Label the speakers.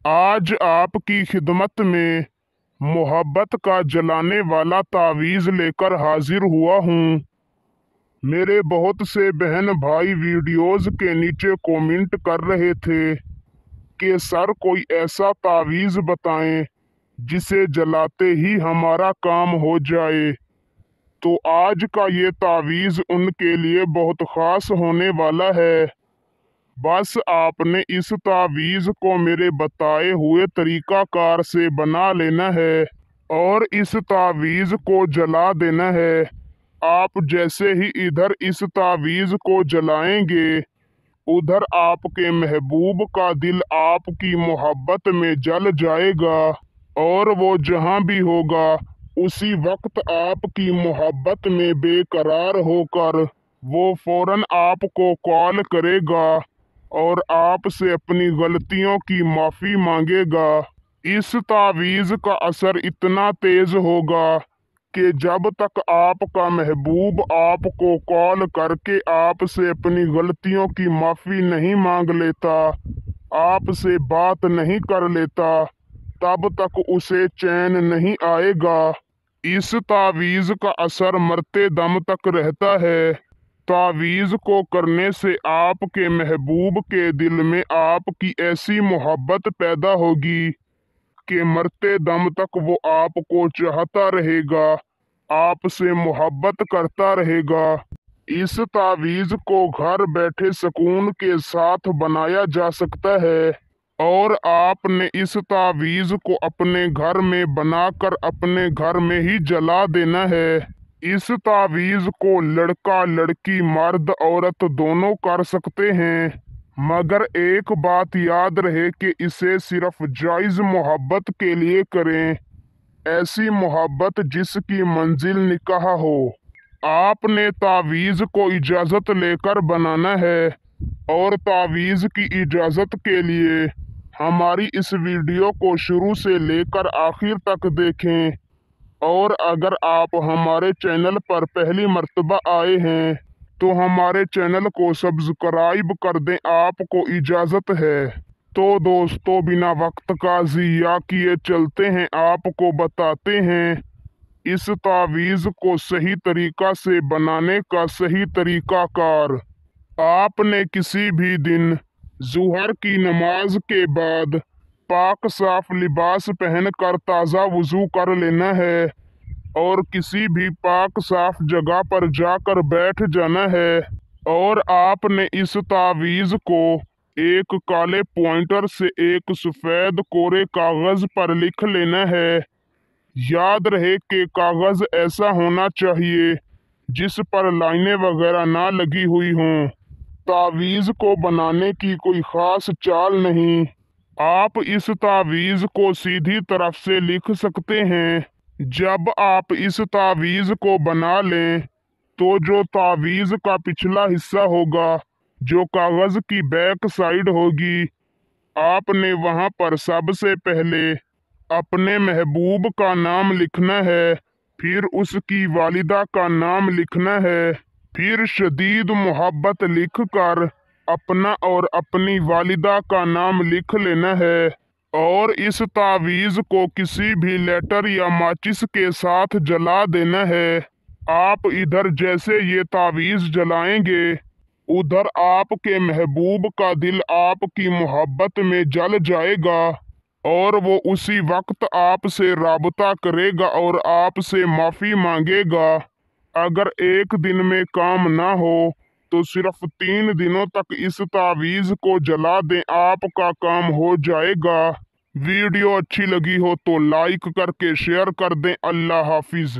Speaker 1: आज आपकी खिदमत में मोहब्बत का जलाने वाला तावीज़ लेकर हाजिर हुआ हूँ। मेरे बहुत से बहन भाई वीडियोस के नीचे कमेंट कर रहे थे कि सर कोई ऐसा तावीज़ बताएं जिसे जलाते ही हमारा काम हो जाए। तो आज का ये तावीज़ उनके लिए बहुत ख़ास होने वाला है। बस आपने इस तावीज़ को मेरे बताए हुए तरीक़ाकार से बना लेना है और इस तावीज़ को जला देना है। आप जैसे ही इधर इस तावीज़ को जलाएंगे, उधर आपके महबूब का दिल आपकी मोहब्बत में जल जाएगा और वो जहाँ भी होगा उसी वक्त आपकी मोहब्बत में बेकरार होकर वो फौरन आपको कॉल करेगा और आपसे अपनी गलतियों की माफ़ी मांगेगा। इस तावीज़ का असर इतना तेज़ होगा कि जब तक आपका महबूब आपको कॉल करके आपसे अपनी गलतियों की माफ़ी नहीं मांग लेता, आपसे बात नहीं कर लेता, तब तक उसे चैन नहीं आएगा। इस तावीज़ का असर मरते दम तक रहता है। तावीज़ को करने से आपके महबूब के दिल में आपकी ऐसी मोहब्बत पैदा होगी कि मरते दम तक वो आपको चाहता रहेगा, आपसे मोहब्बत करता रहेगा। इस तावीज़ को घर बैठे सुकून के साथ बनाया जा सकता है और आपने इस तावीज़ को अपने घर में बनाकर अपने घर में ही जला देना है। इस तावीज़ को लड़का लड़की मर्द औरत दोनों कर सकते हैं, मगर एक बात याद रहे कि इसे सिर्फ जायज़ मोहब्बत के लिए करें, ऐसी मोहब्बत जिसकी मंजिल निकाह हो। आपने तावीज़ को इजाज़त लेकर बनाना है और तावीज़ की इजाज़त के लिए हमारी इस वीडियो को शुरू से लेकर आखिर तक देखें। और अगर आप हमारे चैनल पर पहली मर्तबा आए हैं तो हमारे चैनल को सब्सक्राइब कर दें, आपको इजाज़त है। तो दोस्तों, बिना वक्त का ज़िया किए चलते हैं, आपको बताते हैं इस तावीज़ को सही तरीका से बनाने का सही तरीक़ाकार। आपने किसी भी दिन ज़ुहर की नमाज के बाद पाक साफ लिबास पहनकर ताज़ा वज़ू कर लेना है और किसी भी पाक साफ जगह पर जाकर बैठ जाना है और आपने इस तावीज़ को एक काले पॉइंटर से एक सफ़ेद कोरे कागज़ पर लिख लेना है। याद रहे कि कागज़ ऐसा होना चाहिए जिस पर लाइनें वगैरह ना लगी हुई हों। तावीज़ को बनाने की कोई ख़ास चाल नहीं, आप इस तावीज़ को सीधी तरफ से लिख सकते हैं। जब आप इस तावीज़ को बना लें तो जो तावीज़ का पिछला हिस्सा होगा, जो कागज़ की बैक साइड होगी, आपने वहां पर सबसे पहले अपने महबूब का नाम लिखना है, फिर उसकी वालिदा का नाम लिखना है, फिर शदीद मोहब्बत लिखकर अपना और अपनी वालिदा का नाम लिख लेना है और इस तावीज़ को किसी भी लेटर या माचिस के साथ जला देना है। आप इधर जैसे ये तावीज़ जलाएंगे, उधर आपके महबूब का दिल आपकी मोहब्बत में जल जाएगा और वो उसी वक्त आपसे राबता करेगा और आपसे माफ़ी मांगेगा। अगर एक दिन में काम ना हो तो सिर्फ 3 दिनों तक इस तावीज़ को जला दें, आपका काम हो जाएगा। वीडियो अच्छी लगी हो तो लाइक करके शेयर कर दें। अल्लाह हाफिज़।